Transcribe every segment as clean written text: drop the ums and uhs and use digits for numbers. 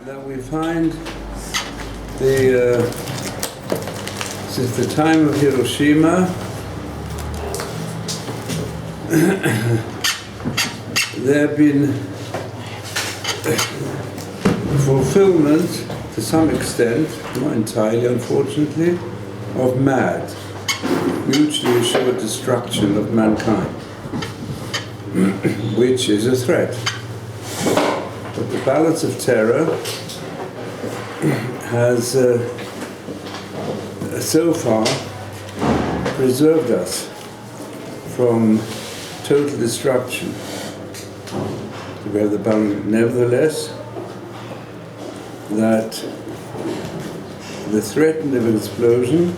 that we find since the time of Hiroshima, there have been fulfillment, to some extent, not entirely unfortunately, of MAD, mutually assured destruction of mankind, which is a threat. But the balance of terror has so far preserved us from total destruction. So we have the balance, nevertheless, that the threat of an explosion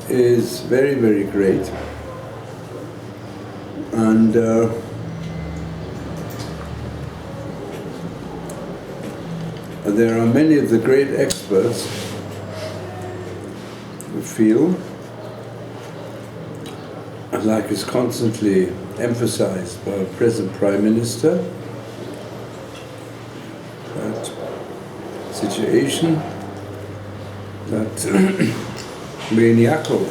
is very, very great. And there are many of the great experts who feel, like is constantly emphasized by our present Prime Minister, that situation, that maniacal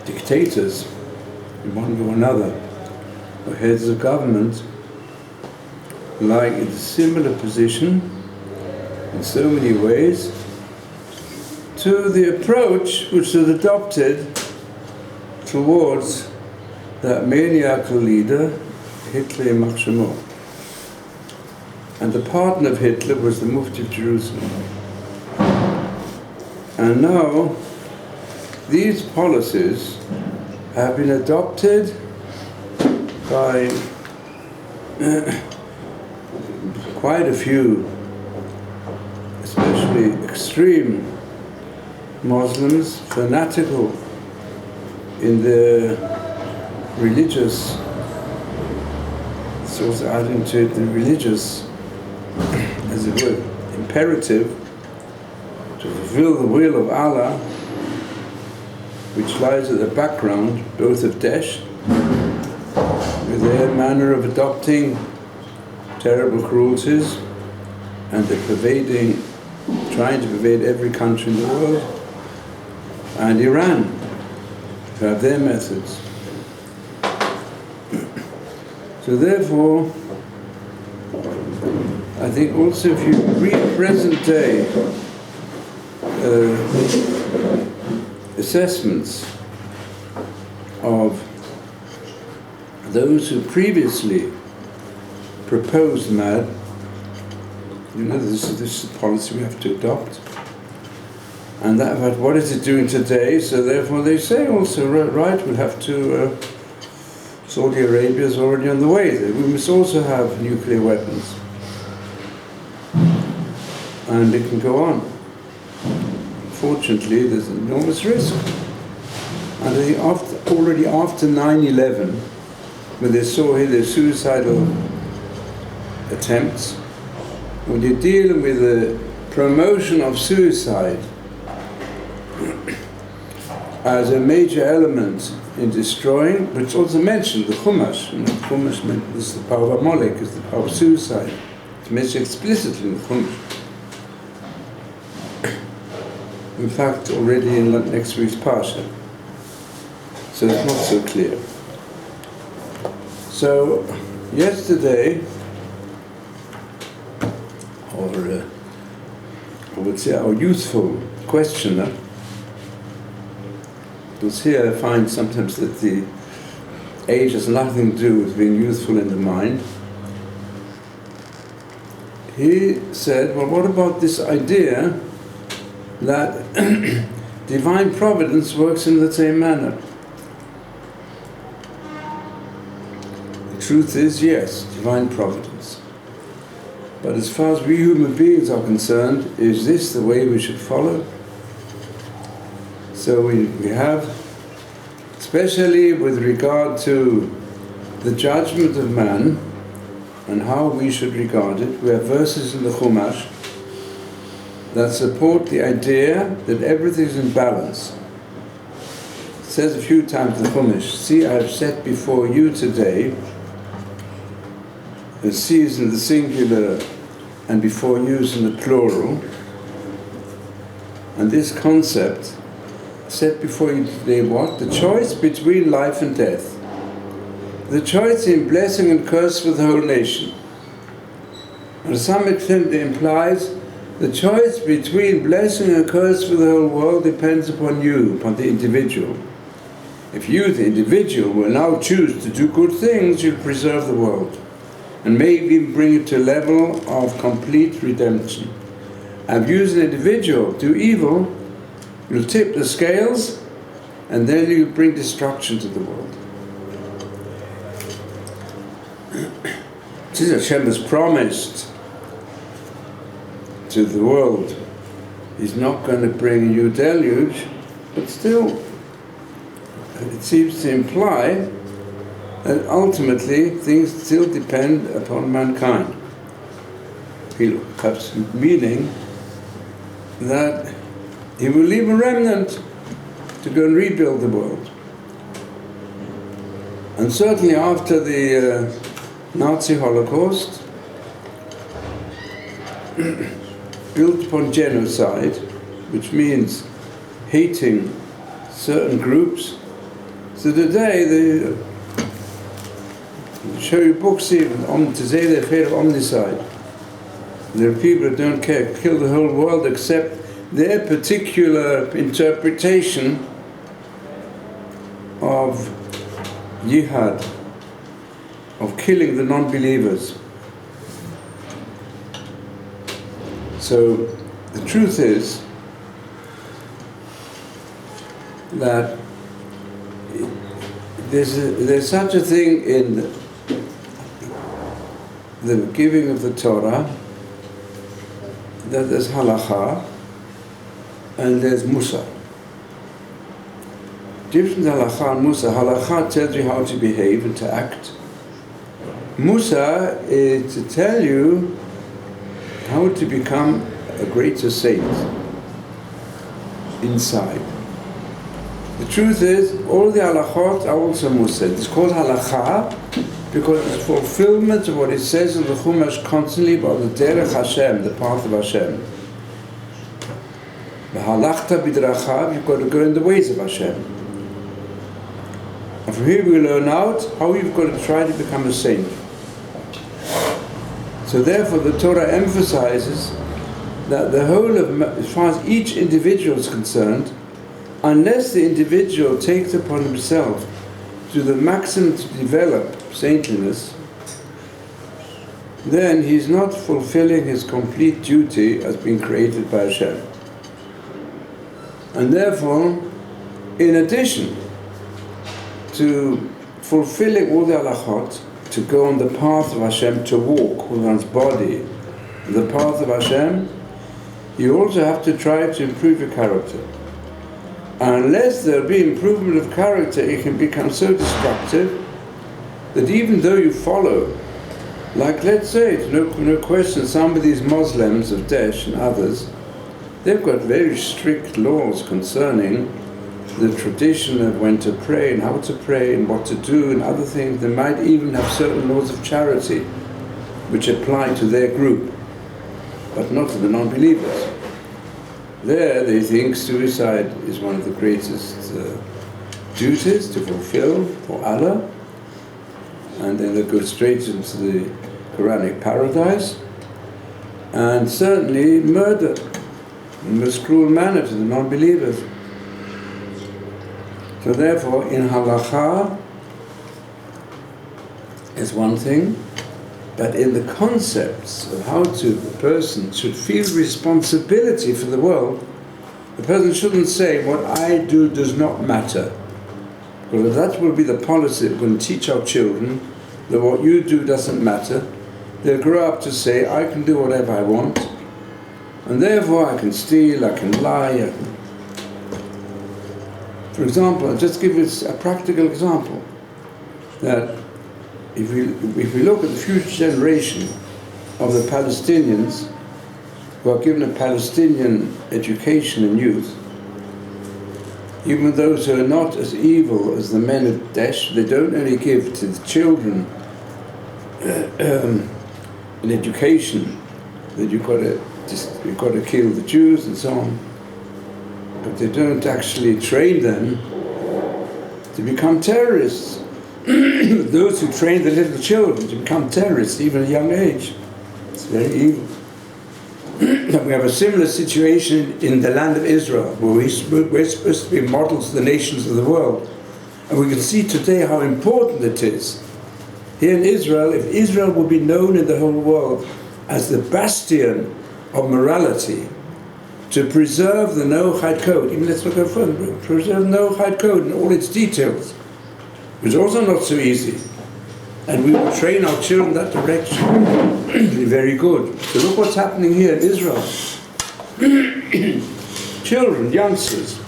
dictators, in one way or another, or heads of government, lie in a similar position in so many ways to the approach which was adopted towards that maniacal leader, Hitler יימח שמו. And the partner of Hitler was the Mufti of Jerusalem. And now these policies have been adopted by quite a few, especially extreme Muslims, fanatical in their religious, it's also adding to it the religious, as it were, imperative to fulfill the will of Allah, which lies at the background both of Daesh, with their manner of adopting terrible cruelties, and they're trying to pervade every country in the world, and Iran, who have their methods. So therefore, I think also if you read present day assessments of those who previously proposed MAD, you know, this is a policy we have to adopt, and that about what is it doing today, so therefore they say also, right, we'll have to, Saudi Arabia is already on the way, we must also have nuclear weapons. And it can go on. Fortunately, there's an enormous risk. And I think already after 9/11, when they saw here their suicidal attempts, when you're dealing with the promotion of suicide as a major element in destroying, but it's also mentioned, the Chumash, Chumash meant this is the power of Amalek, is the power of suicide. It's mentioned explicitly in the Chumash. In fact, already in next week's Parsha. So it's not so clear. So, yesterday, or I would say our youthful questioner, because here I find sometimes that the age has nothing to do with being youthful in the mind. He said, well, what about this idea that divine providence works in the same manner? The truth is, yes, divine providence. But as far as we human beings are concerned, is this the way we should follow? So we have, especially with regard to the judgment of man and how we should regard it, we have verses in the Chumash that support the idea that everything is in balance. It says a few times in the Chumash, see, I have set before you today sees in the singular and before use in the plural. And this concept set before you today what? The choice between life and death. The choice in blessing and curse for the whole nation. And to some extent it implies the choice between blessing and curse for the whole world depends upon you, upon the individual. If you, the individual, will now choose to do good things, you'll preserve the world and maybe bring it to a level of complete redemption. And if you as an individual do evil, you'll tip the scales and then you'll bring destruction to the world. Since Hashem has promised to the world, He's not going to bring a new deluge, but still, it seems to imply that ultimately things still depend upon mankind. Perhaps meaning that He will leave a remnant to go and rebuild the world. And certainly after the Nazi Holocaust, built upon genocide, which means hating certain groups. So today they show you books even to say they're afraid of omnicide. There are people that don't care, kill the whole world except their particular interpretation of jihad, of killing the non-believers. So the truth is that there's such a thing in the giving of the Torah, that there's halakha and there's musa. Different halakha and musa. Halakha tells you how to behave and to act. Musa is to tell you how to become a greater saint inside. The truth is, all the halachot are also musa. It's called halakha because it's fulfillment of what it says in the Chumash constantly about the derech Hashem, the path of Hashem. The halachta bidrachav, you've got to go in the ways of Hashem. And from here we learn out how you've got to try to become a saint. So therefore the Torah emphasizes that the whole of, as far as each individual is concerned, unless the individual takes upon himself to the maximum to develop saintliness, then he's not fulfilling his complete duty as being created by Hashem. And therefore, in addition to fulfilling all the halachot, to go on the path of Hashem, to walk with one's body, the path of Hashem, you also have to try to improve your character. Unless there be improvement of character, it can become so destructive that even though you follow, like let's say, it's no question, some of these Muslims of Daesh and others, they've got very strict laws concerning the tradition of when to pray and how to pray and what to do and other things. They might even have certain laws of charity which apply to their group, but not to the non-believers. There they think suicide is one of the greatest duties to fulfill for Allah, and then they go straight into the Quranic paradise, and certainly murder in the most cruel manner to the non-believers. So therefore, in halakha is one thing, but in the concepts of how a person should feel responsibility for the world, the person shouldn't say, what I do does not matter. Because that will be the policy we're going to teach our children, that what you do doesn't matter. They'll grow up to say, I can do whatever I want, and therefore I can steal, I can lie, For example, I'll just give you a practical example, that if we look at the future generation of the Palestinians who are given a Palestinian education and youth, even those who are not as evil as the men of Daesh, they don't only give to the children in education, that you've got to kill the Jews and so on, but they don't actually train them to become terrorists. Those who train the little children to become terrorists, even at a young age, it's very evil. We have a similar situation in the land of Israel, where we're supposed to be models of the nations of the world. And we can see today how important it is. Here in Israel, if Israel would be known in the whole world as the bastion of morality, to preserve the Noahide Code, even let's not go further, preserve the Noahide Code in all its details, which is also not so easy. And we will train our children in that direction. Be very good. So look what's happening here in Israel. Children, youngsters,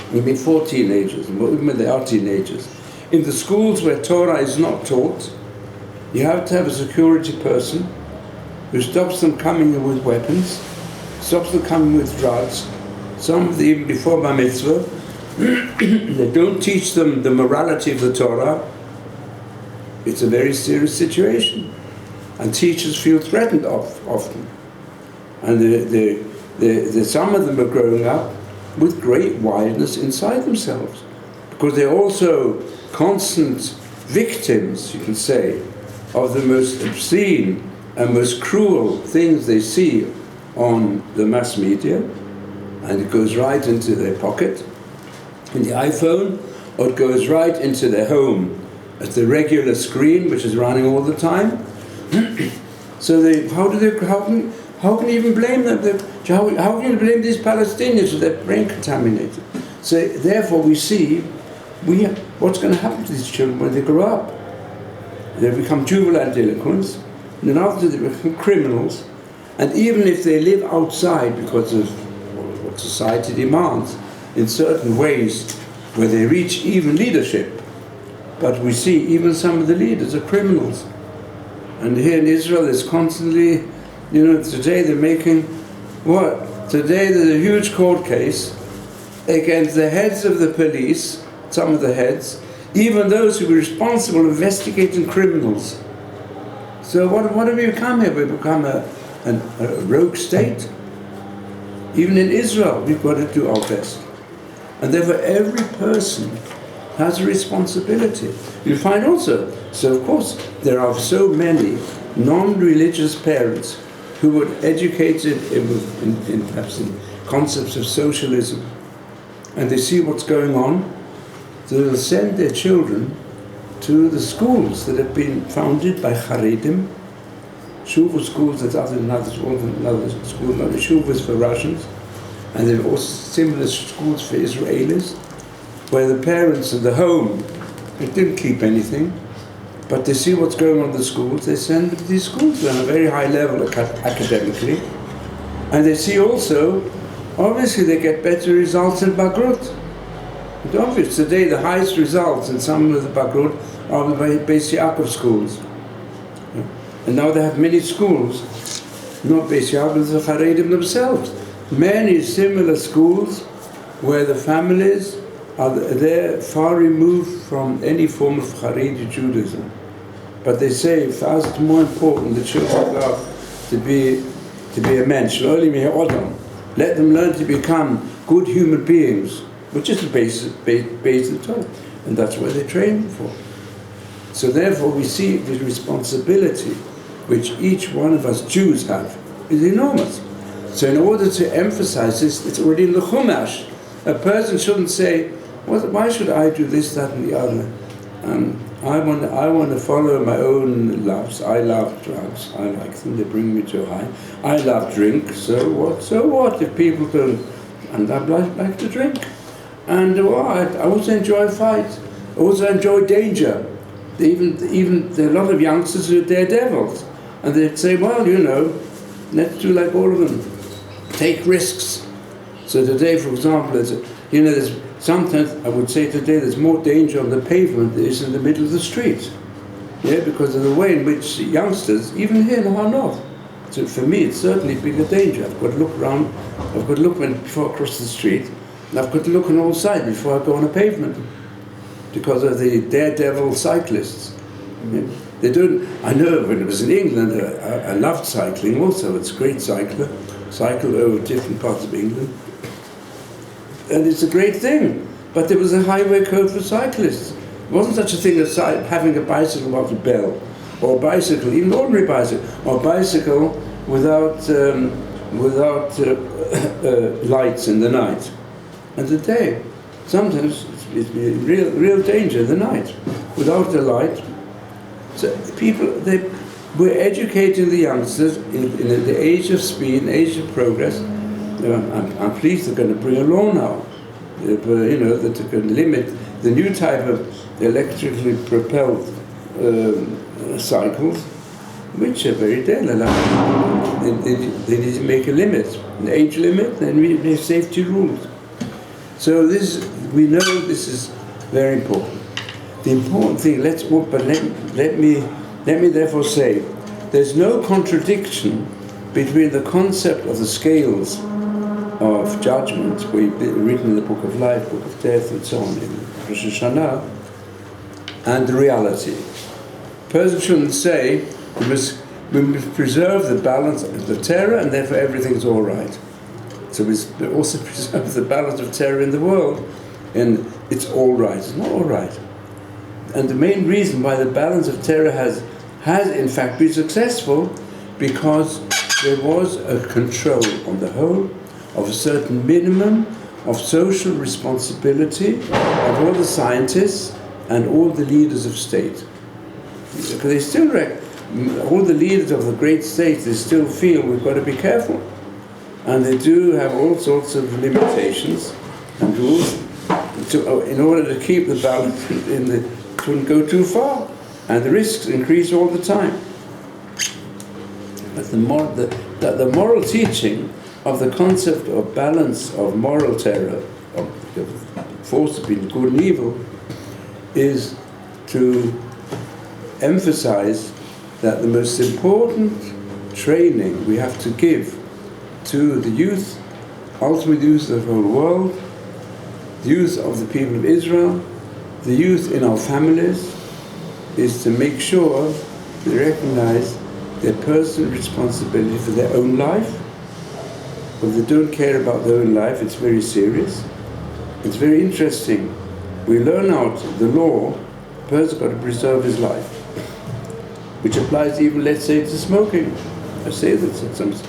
even before teenagers, even when they are teenagers, in the schools where Torah is not taught, you have to have a security person who stops them coming in with weapons, stops them coming with drugs, some of them even before Bar Mitzvah. They don't teach them the morality of the Torah. It's a very serious situation. And teachers feel threatened often. And some of them are growing up with great wildness inside themselves, because they're also constant victims, you can say, of the most obscene and most cruel things they see on the mass media, and it goes right into their pocket, in the iPhone, or it goes right into their home as the regular screen, which is running all the time. So how can you even blame them? How can you blame these Palestinians with their brain contaminated? So therefore we see what's going to happen to these children when they grow up. They become juvenile delinquents, and then after they become criminals, and even if they live outside because of what society demands, in certain ways where they reach even leadership, but we see even some of the leaders are criminals. And here in Israel there's constantly, today they're making, Today there's a huge court case against the heads of the police, some of the heads, even those who were responsible for investigating criminals. So what have we become here? We've become a rogue state. Even in Israel, we've got to do our best. And therefore every person has a responsibility. You find also, so of course, there are so many non-religious parents who were educated in perhaps in concepts of socialism, and they see what's going on, so they'll send their children to the schools that have been founded by Haredim, Shuva schools, that's another school, not a Shuva is for Russians, and there are also similar schools for Israelis, where the parents in the home, they didn't keep anything, but they see what's going on in the schools, they send them to these schools. They're on a very high level academically, and they see also, obviously they get better results in Bagrut. It's obvious, today the highest results in some of the Bagrut are the Beis Yaakov schools. And now they have many schools, not Beis Yaakov, but the Haredim themselves. Many similar schools where the families they're far removed from any form of Haredi Judaism. But they say for us it's more important the children grow to be a mensch. Let them learn to become good human beings, which is the basis of the Torah. And that's what they train them for. So therefore we see the responsibility which each one of us Jews have is enormous. So in order to emphasize this, it's already in the Chumash. A person shouldn't say, why should I do this, that, and the other? I want to follow my own loves. I love drugs. I like them. They bring me to a high. I love drink. So what? So what if people don't? And I like to drink. And I also enjoy fight. I also enjoy danger. Even there are a lot of youngsters who are daredevils, and they'd say, let's do like all of them. Take risks. So today, for example, there's sometimes I would say today there's more danger on the pavement than there is in the middle of the street. Because of the way in which youngsters, even here in Har North, so for me it's certainly a bigger danger. I've got to look around, I've got to look before I cross the street, and I've got to look on all sides before I go on a pavement, because of the daredevil cyclists. They don't. I know when I was in England, I loved cycling also. It's a great cycler. Cycle over different parts of England. And it's a great thing. But there was a highway code for cyclists. It wasn't such a thing as having a bicycle without a bell, or a bicycle, even an ordinary bicycle, or a bicycle without lights in the night. And today, sometimes it's real danger in the night, without the light. So we're educating the youngsters in the age of speed, in the age of progress. I'm pleased they're going to bring a law now, that are going to limit the new type of electrically propelled cycles, which are very deadly. They need to make a limit, an age limit, and we have safety rules. So we know this is very important. The important thing, let me therefore say, there's no contradiction between the concept of the scales of judgment, written in the Book of Life, Book of Death, and so on, in Rosh Hashanah, and the reality. A person shouldn't say, we must preserve the balance of the terror, and therefore everything's all right. So we also preserve the balance of terror in the world, and it's all right. It's not all right. And the main reason why the balance of terror has in fact been successful, because there was a control on the whole of a certain minimum of social responsibility of all the scientists and all the leaders of state. Because they still all the leaders of the great states, they still feel we've got to be careful. And they do have all sorts of limitations and rules in order to keep the balance shouldn't go too far, and the risks increase all the time. But the moral teaching of the concept of balance of moral terror, of force between good and evil, is to emphasize that the most important training we have to give to the youth, ultimate youth of the whole world, the youth of the people of Israel, the youth in our families, is to make sure they recognize their personal responsibility for their own life. If they don't care about their own life, it's very serious. It's very interesting. We learn out the law, a person's got to preserve his life, which applies even, let's say, to smoking. I say that sometimes.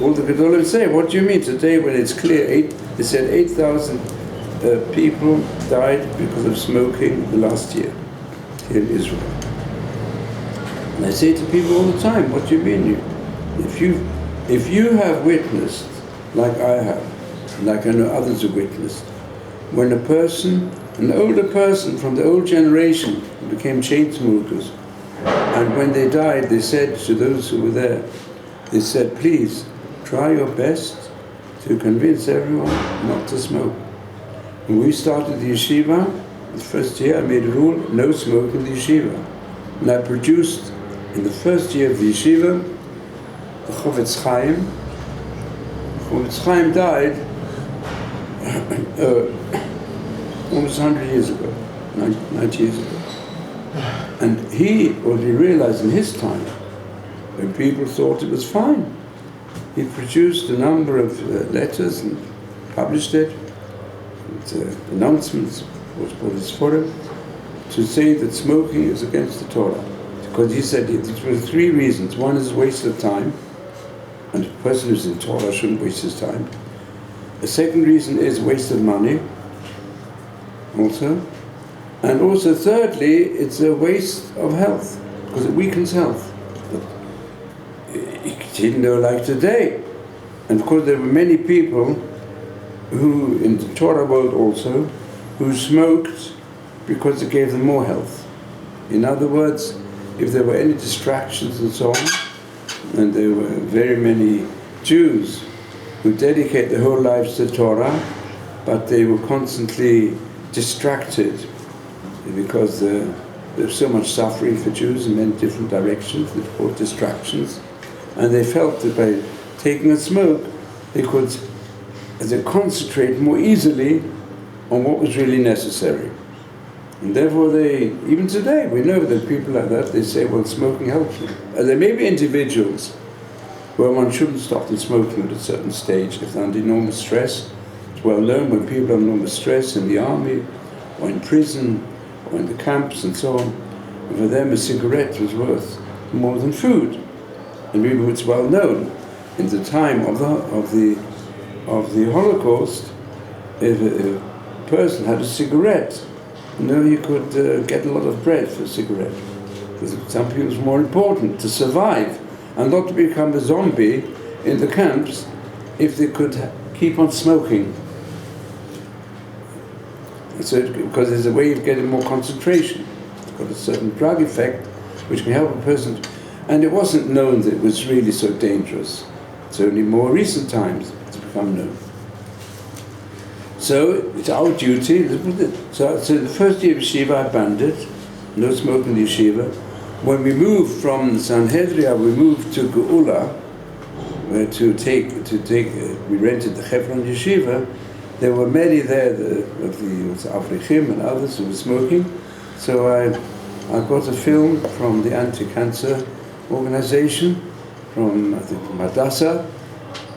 All the Gedolim say, what do you mean? Today, when it's clear, they said 8,000 people died because of smoking the last year here in Israel. And I say to people all the time, what do you mean? If you have witnessed, like I have, like I know others have witnessed, when a person, an older person from the old generation, became chain smokers, and when they died, they said to those who were there, they said, please, try your best to convince everyone not to smoke. When we started the yeshiva, the first year I made a rule, no smoke in the yeshiva. And I produced, in the first year of the yeshiva, the Horovitz Chaim. Horovitz Chaim died almost 100 years ago, 90 years ago. And what he realized in his time, when people thought it was fine, he produced a number of letters and published it, announcements, what is for it, to say that smoking is against the Torah. Because he said there were three reasons. One is waste of time, and a person who's in Torah shouldn't waste his time. The second reason is waste of money, also. And also, thirdly, it's a waste of health, because it weakens health. He didn't know like today. And of course, there were many people who, in the Torah world also, who smoked because it gave them more health. In other words, if there were any distractions and so on, and there were very many Jews who dedicate their whole lives to Torah, but they were constantly distracted because there's so much suffering for Jews in many different directions, they brought distractions, and they felt that by taking a smoke, they could concentrate more easily on what was really necessary. And therefore even today, we know that people like that, they say, well, smoking helps you. There may be individuals where one shouldn't stop them smoking at a certain stage if they're under enormous stress. It's well known when people are under enormous stress in the army, or in prison, or in the camps and so on, and for them a cigarette was worth more than food. And it's well known, in the time of the Holocaust, if a person had a cigarette, you could get a lot of bread for a cigarette. Because some people it's more important to survive and not to become a zombie in the camps if they could keep on smoking. So, because there's a way of getting more concentration. It's got a certain drug effect which can help a person. And it wasn't known that it was really so dangerous. It's only more recent times it's become known. So it's our duty. So the first year of Yeshiva I banned it, no smoking in the Yeshiva. When we moved from Sanhedria, we moved to Geula, where we rented the Hebron Yeshiva. There were many there of the Avrichim and others who were smoking. So I got a film from the anti-cancer organization, from I think Hadassah,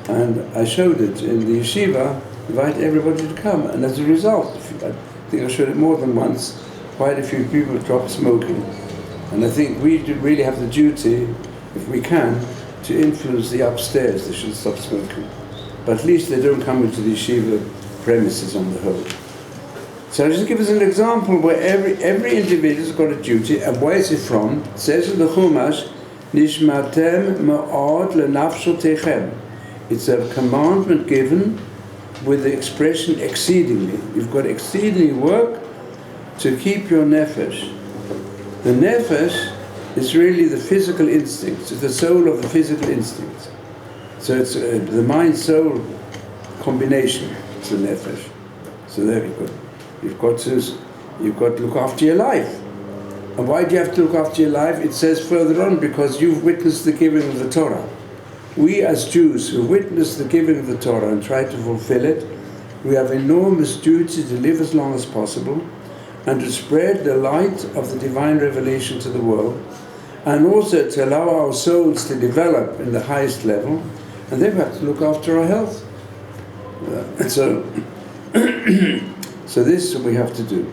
and I showed it in the Yeshiva, invite everybody to come. And as a result, I think I showed it more than once, quite a few people dropped smoking. And I think we really have the duty, if we can, to influence the upstairs. They should stop smoking. But at least they don't come into the yeshiva premises on the whole. So I'll just give us an example where every individual's got a duty, and where is it from? It says in the Chumash, Nishmatem ma'od lenafshotechem. It's a commandment given with the expression exceedingly. You've got exceedingly work to keep your nefesh. The nefesh is really the physical instincts. It's the soul of the physical instincts. So it's the mind-soul combination. It's the nefesh. So there you go. You've got to look after your life. And why do you have to look after your life? It says further on, because you've witnessed the giving of the Torah. We as Jews who witness the giving of the Torah and try to fulfill it, we have enormous duty to live as long as possible and to spread the light of the divine revelation to the world, and also to allow our souls to develop in the highest level, and then we have to look after our health. So this we have to do.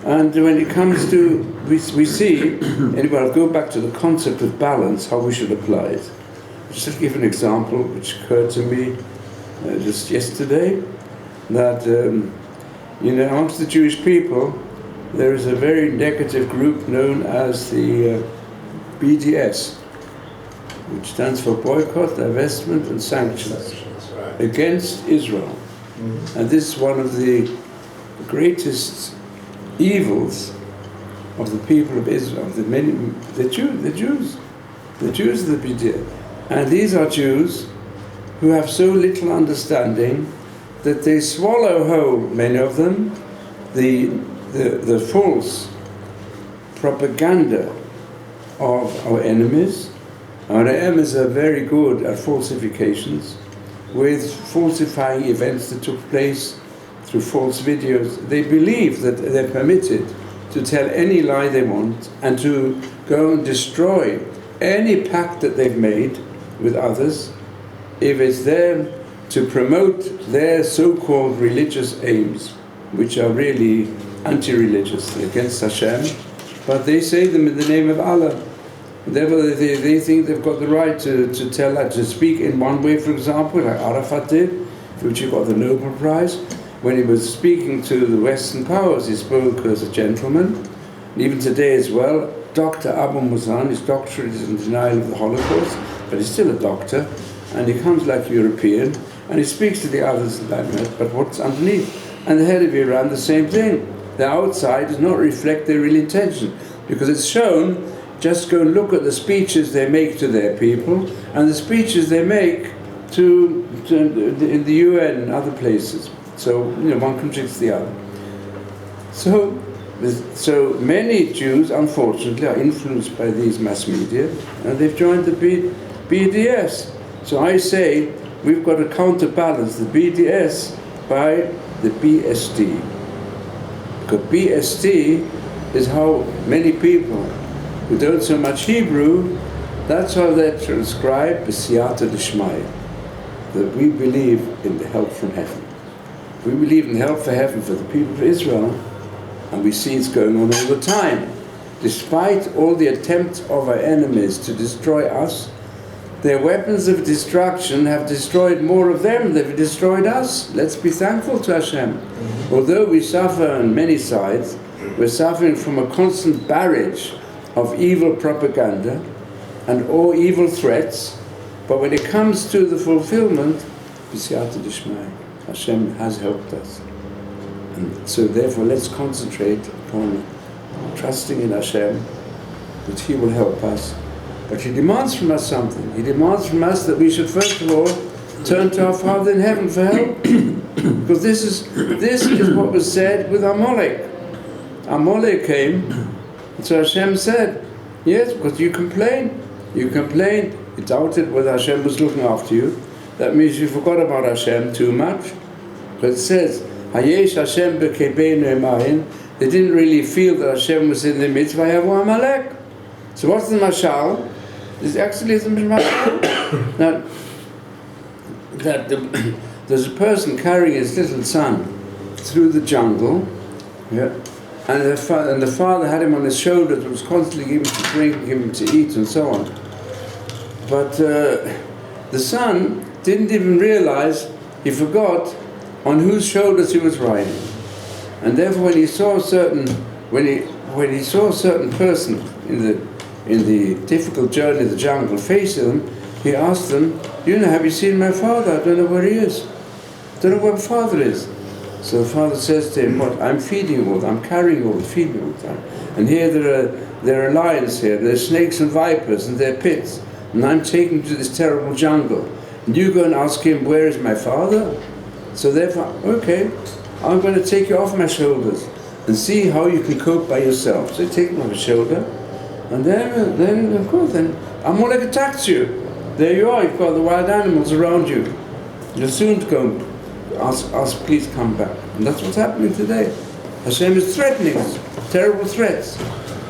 And when it comes to, we see, anyway, I'll go back to the concept of balance, how we should apply it. Just to give an example which occurred to me just yesterday, that amongst the Jewish people there is a very negative group known as the BDS, which stands for Boycott, Divestment and Sanctions, against Israel. Mm-hmm. And this is one of the greatest evils of the people of Israel, the Jews of the BDS. And these are Jews who have so little understanding that they swallow whole, many of them, the false propaganda of our enemies. Our enemies are very good at falsifications, with falsifying events that took place through false videos. They believe that they're permitted to tell any lie they want and to go and destroy any pact that they've made with others if it's there to promote their so-called religious aims, which are really anti-religious, against Hashem, but they say them in the name of Allah. Therefore, they think they've got the right to tell that, to speak in one way, for example, like Arafat did, for which he got the Nobel Prize. When he was speaking to the Western powers, he spoke as a gentleman. And even today as well, Dr. Abu Muzan, his doctorate is in denial of the Holocaust, but he's still a doctor, and he comes like a European, and he speaks to the others like that, but what's underneath? And the head of Iran, the same thing. The outside does not reflect their real intention, because it's shown. Just go and look at the speeches they make to their people, and the speeches they make in the UN and other places. So one contradicts the other. So many Jews, unfortunately, are influenced by these mass media, and they've joined the BDS. So I say we've got to counterbalance the BDS by the BSD, Because BST is how many people who don't so much Hebrew, that's how they transcribe B'siyata D'Shmaya, that we believe in the help from heaven. We believe in the help from heaven for the people of Israel, and we see it's going on all the time. Despite all the attempts of our enemies to destroy us, their weapons of destruction have destroyed more of them than they've destroyed us. Let's be thankful to Hashem. Although we suffer on many sides, we're suffering from a constant barrage of evil propaganda and all evil threats, but when it comes to the fulfillment, B'siyata D'Shmaya, Hashem has helped us. And so therefore let's concentrate upon trusting in Hashem, that He will help us. But He demands from us something. He demands from us that we should first of all turn to our Father in heaven for help. Because this is what was said with Amalek. Amalek came, and so Hashem said, yes, because you complained, you doubted whether Hashem was looking after you. That means you forgot about Hashem too much. But it says, Hayesh Hashem b'kebeinu emahin. They didn't really feel that Hashem was in the midst. Vayavu Amalek. So what's the mashal? This actually is the mashal. Now, there's a person carrying his little son through the jungle, yeah, and the father had him on his shoulders, was constantly giving him to drink, giving him to eat, and so on. But the son didn't even realize, he forgot on whose shoulders he was riding. And therefore, when he saw a certain person in the difficult journey of the jungle facing them, he asked them, have you seen my father? I don't know where he is. I don't know where my father is. So the father says to him, what? I'm feeding you all the time. I'm carrying you all, feeding you all the time. And here there are lions here, there are snakes and vipers, and there are pits. And I'm taking you to this terrible jungle. And you go and ask him, where is my father? So therefore, okay, I'm going to take you off my shoulders and see how you can cope by yourself. So you take him off his shoulder, and then of course, then Amalek attacks you. There you are, you've got the wild animals around you. You're soon to go ask, please come back. And that's what's happening today. Hashem is threatening us, terrible threats.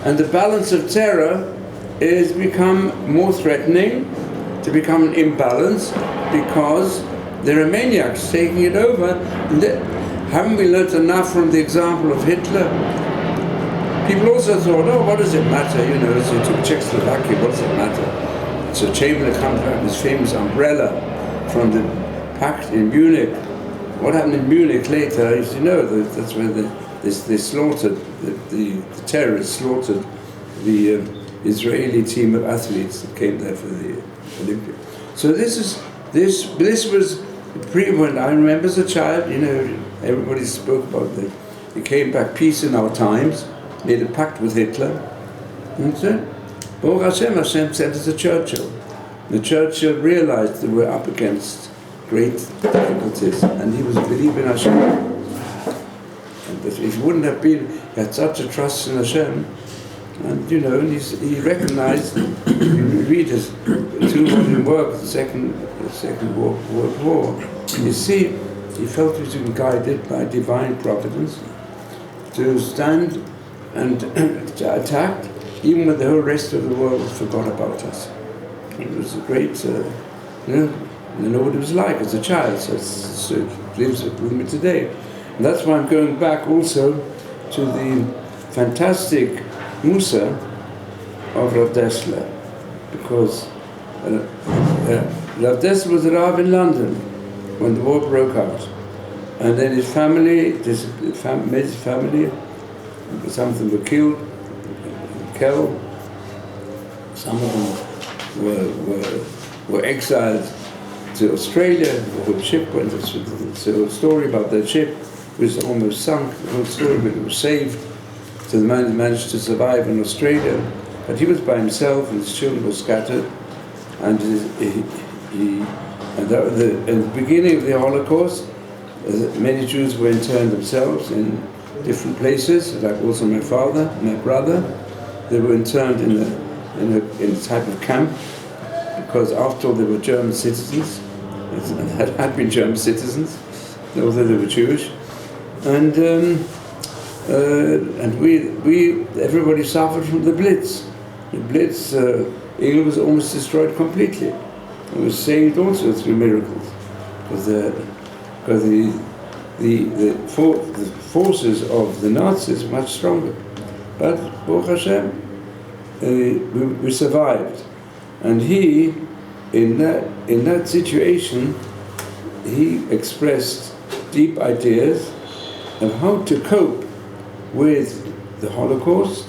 And the balance of terror is become more threatening, to become an imbalance, because there are maniacs taking it over. Haven't we learnt enough from the example of Hitler? People also thought, oh, what does it matter? So he took Czechoslovakia, what does it matter? So Chamberlain comes back with his famous umbrella from the pact in Munich. What happened in Munich later is, that's where they slaughtered, the terrorists slaughtered the Israeli team of athletes that came there for the Olympics. So this was when I remember as a child, everybody spoke about it came back peace in our times, made a pact with Hitler, and so Boruch Hashem sent us a Churchill. The Churchill realized that we're up against great difficulties, and he was believing in Hashem. And if he wouldn't have been, he had such a trust in Hashem, and he recognized. You read his 2 work, the Second World War. You see, he felt he was being guided by divine providence to stand and to attack, even when the whole rest of the world forgot about us. It was a great, I know what it was like as a child, so it lives with me today. And that's why I'm going back also to the fantastic Musa of Rav Dessler, because Rav Dessler was a Rav in London when the war broke out. And then his family, some of them were killed, some of them were exiled to Australia. The whole ship went. So a story about that ship was almost sunk. The whole story, but it was saved. So the man managed to survive in Australia, but he was by himself, and his children were scattered. And at the beginning of the Holocaust, many Jews were interned themselves in different places, like also my father, my brother. They were interned in a type of camp, because after all they were German citizens, and had been German citizens, although they were Jewish. And and everybody suffered from the Blitz. The Blitz, England was almost destroyed completely. It was saved also through miracles, because the forces of the Nazis were much stronger. But Baruch Hashem, we survived, and he, in that situation, he expressed deep ideas of how to cope with the Holocaust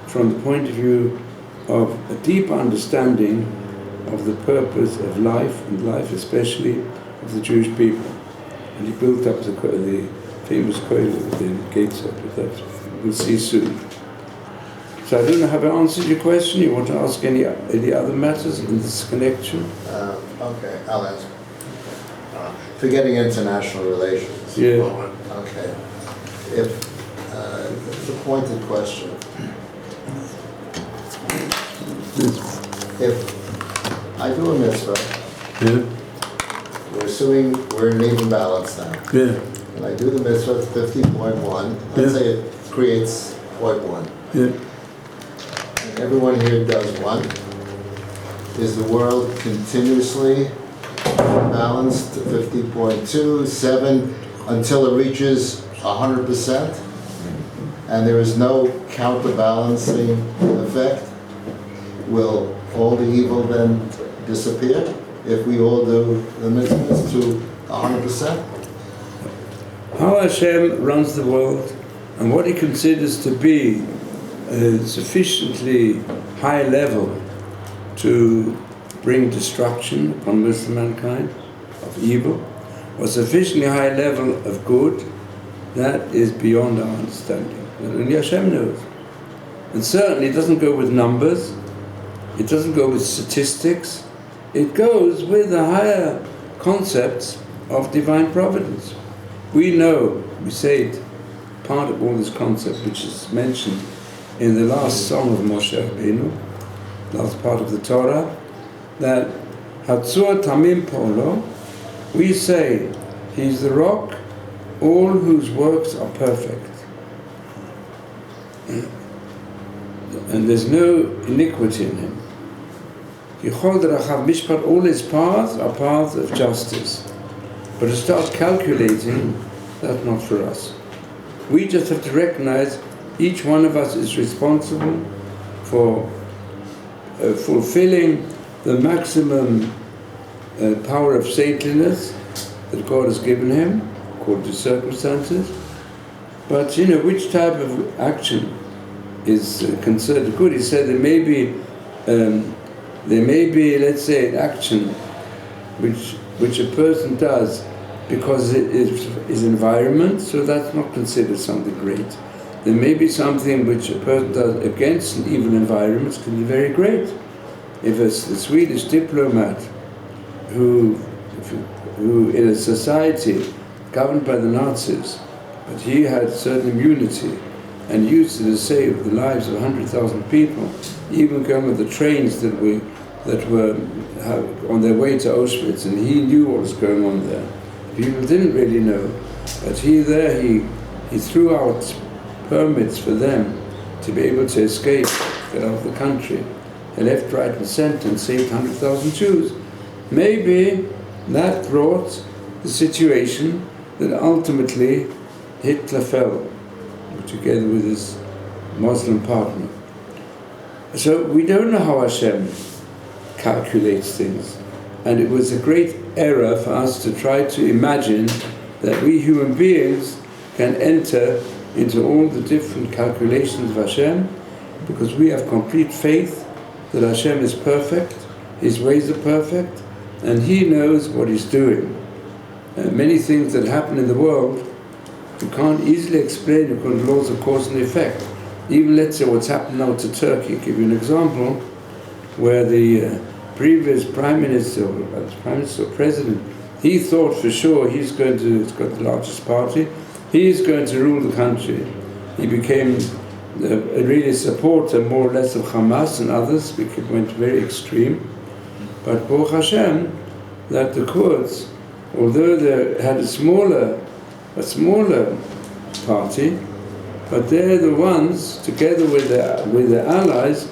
from the point of view of a deep understanding of the purpose of life, and life especially of the Jewish people. And he built up the famous koil with the gates up, but that we'll see soon. So I don't know, have I answered your question? You want to ask any other matters in this connection? Okay, I'll answer. Forgetting international relations. Yeah. Okay. It's a pointed question. If I do a mitzvah, Yeah. we're in even balance now. Yeah. And I do the mitzvah, it's 50.1. Let's say it creates 0.1. Yeah. And everyone here does 1. Is the world continuously balanced to 50.2, 7, until it reaches 100%? And there is no counterbalancing effect? Will all the evil then disappear if we all do the mitzvahs to 100%? How Hashem runs the world, and what he considers to be a sufficiently high level to bring destruction upon most of mankind, of evil, or sufficiently high level of good, that is beyond our understanding. And only Hashem knows. And certainly it doesn't go with numbers, it doesn't go with statistics, it goes with the higher concepts of divine providence. We know, we say it, part of all this concept which is mentioned in the last song of Moshe Rabbeinu, last part of the Torah, that Hatzur Tamim Polo, we say, he's the rock, all whose works are perfect. And there's no iniquity in him. Yichod Rachav Mishpat, all his paths are paths of justice. But to start calculating, that's not for us. We just have to recognize each one of us is responsible for fulfilling the maximum power of saintliness that God has given him, according to circumstances. But which type of action is considered good? He said there may be, let's say, an action which a person does because it is his environment, so that's not considered something great. There may be something which a person does against an evil environment can be very great. If a Swedish diplomat who in a society governed by the Nazis, but he had certain immunity and used it to save the lives of 100,000 people, even going with the trains that were on their way to Auschwitz, and he knew what was going on there. People didn't really know, but he threw out permits for them to be able to escape, get out of the country. They left, right and center and saved 100,000 Jews. Maybe that brought the situation that ultimately Hitler fell, together with his Muslim partner. So we don't know how Hashem calculates things. And it was a great error for us to try to imagine that we human beings can enter into all the different calculations of Hashem, because we have complete faith that Hashem is perfect, His ways are perfect, and He knows what He's doing. Many things that happen in the world you can't easily explain according to laws of cause and effect. Even, let's say, what's happened now to Turkey. I'll give you an example where the previous Prime Minister or President, he thought for sure he's got the largest party, he's going to rule the country. He became a really supporter, more or less, of Hamas and others, because it went very extreme. But Baruch Hashem, that the Kurds, although they had a smaller a smaller party, but they're the ones, together with the allies,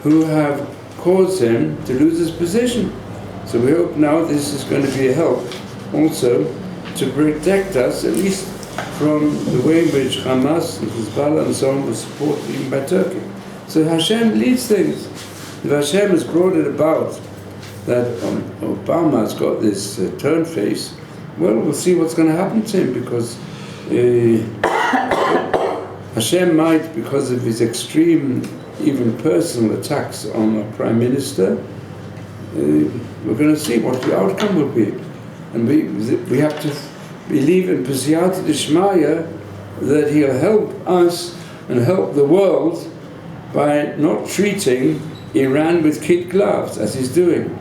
who have caused him to lose his position. So we hope now this is going to be a help also to protect us, at least from the way in which Hamas and Hezbollah and so on was supported even by Turkey. So Hashem leads things. If Hashem has brought it about that Obama has got this turn face, well, we'll see what's going to happen to him, because Hashem might, because of his extreme, even personal attacks on our Prime Minister, we're going to see what the outcome will be. And we have to believe in Pesiyat Dishmaya that he'll help us and help the world by not treating Iran with kid gloves, as he's doing.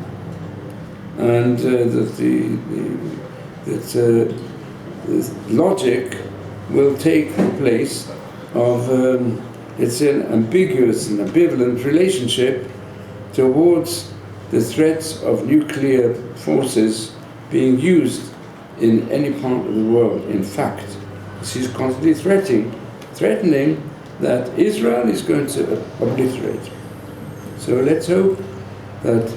And that the logic will take the place of it's an ambiguous and ambivalent relationship towards the threats of nuclear forces being used in any part of the world. In fact, he's constantly threatening that Israel is going to obliterate. So let's hope that,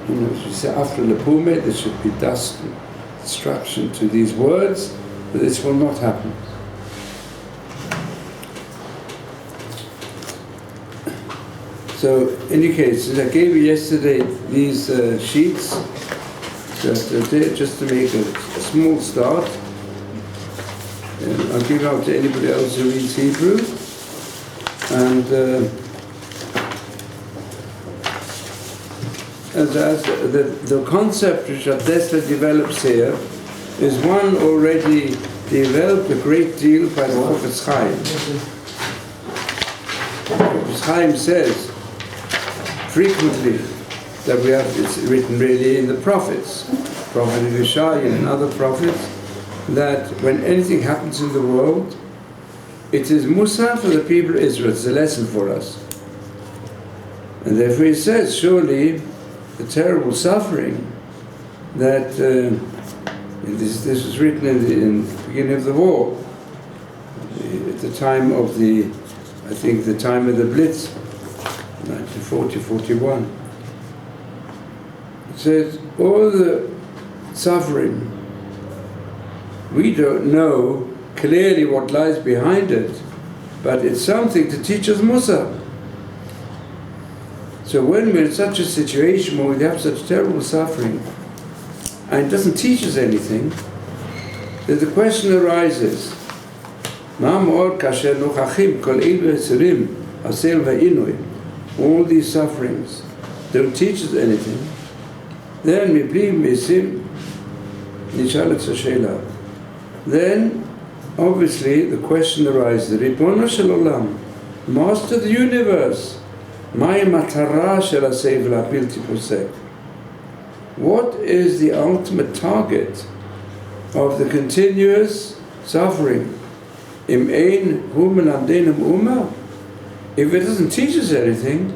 as we say, after Lepume, there should be dust and destruction to these words, but this will not happen. So, in any case, I gave you yesterday these sheets, just to make a small start. I'll give out to anybody else who reads Hebrew. And the concept which Adessa develops here is one already developed a great deal by the Prophet Chaim. Prophet Chaim says frequently that it's written really in the prophets, Prophet Yerushalayim and other prophets, that when anything happens in the world, it is Musa for the people of Israel, it's a lesson for us. And therefore he says, surely the terrible suffering that this was written in the beginning of the war, at the time of the time of the Blitz, 1940-41. It says, all the suffering, we don't know clearly what lies behind it, but it's something to teach us Musa. So when we're in such a situation where we have such terrible suffering, and it doesn't teach us anything, then the question arises, all these sufferings don't teach us anything, then obviously the question arises, Ribono shel Olam, Master of the universe, what is the ultimate target of the continuous suffering? If it doesn't teach us anything,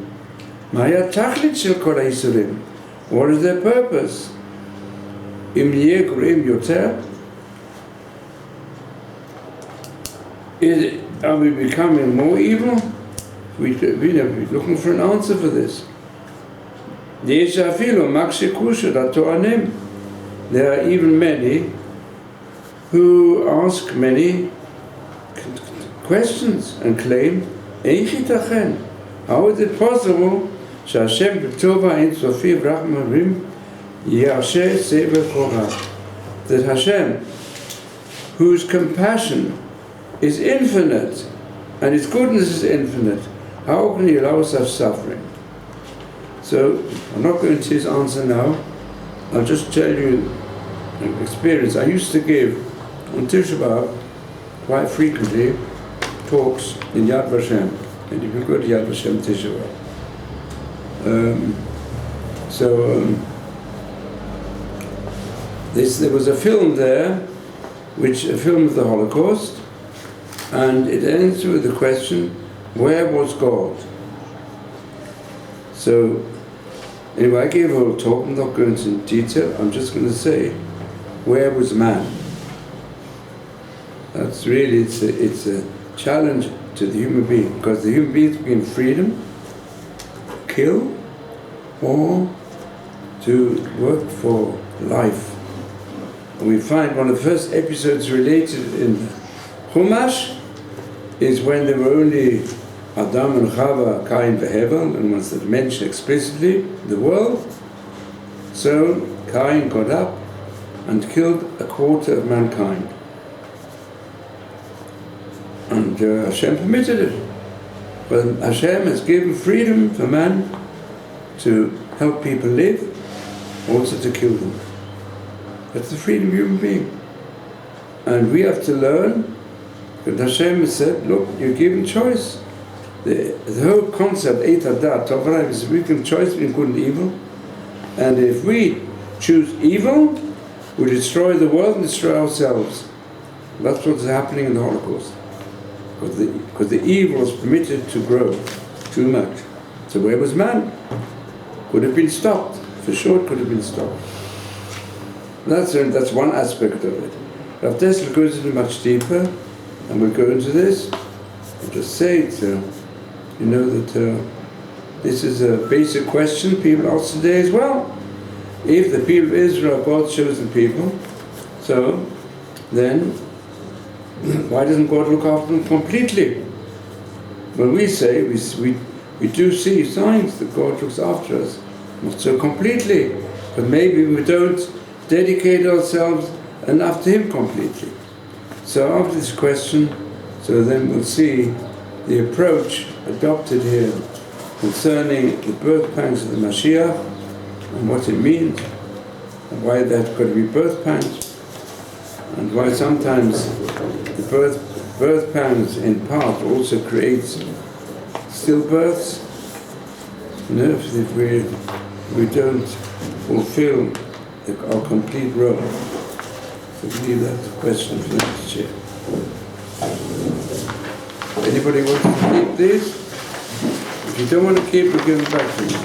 what is their purpose? Are we becoming more evil? We're looking for an answer for this. There are even many who ask many questions and claim, how is it possible that Hashem, whose compassion is infinite and his goodness is infinite, how can he allow us suffering? So, I'm not going to his answer now. I'll just tell you an experience. I used to give on Tisha B'Av quite frequently talks in Yad Vashem. And you can go to Yad Vashem Tisha B'Av. There was a film there, a film of the Holocaust, and it ends with the question, where was God? So, anyway, I gave a whole talk, I'm not going into detail, I'm just going to say, where was man? That's really, it's a challenge to the human being, because the human being is given freedom, kill, or to work for life. And we find one of the first episodes related in Chumash is when there were only Adam and Chava, Cain and Hevel, and once that mentioned explicitly the world. So Cain got up and killed a quarter of mankind. And Hashem permitted it. But Hashem has given freedom for man to help people live, also to kill them. That's the freedom of human being. And we have to learn that Hashem has said, look, you're given choice. The whole concept, Eit Hadat, Tov, is we can choice between good and evil. And if we choose evil, we destroy the world and destroy ourselves. That's what's happening in the Holocaust. Because the evil was permitted to grow too much. So where was man? Could have been stopped. For sure it could have been stopped. That's one aspect of it. Rav Dessler goes into much deeper, and we'll go into this. I'll just say it, you know that this is a basic question people ask today as well. If the people of Israel are God's chosen people, so then why doesn't God look after them completely? Well, we say, we do see signs that God looks after us, not so completely, but maybe we don't dedicate ourselves enough to Him completely. So after this question, so then we'll see the approach adopted here concerning the birth pangs of the Mashiach and what it means, and why that could be birth pangs, and why sometimes the birth pangs in part also creates stillbirths. You know, if we don't fulfill our complete role. So we leave that question for next year. Anybody want to keep these? If you don't want to keep, we'll give them back to you.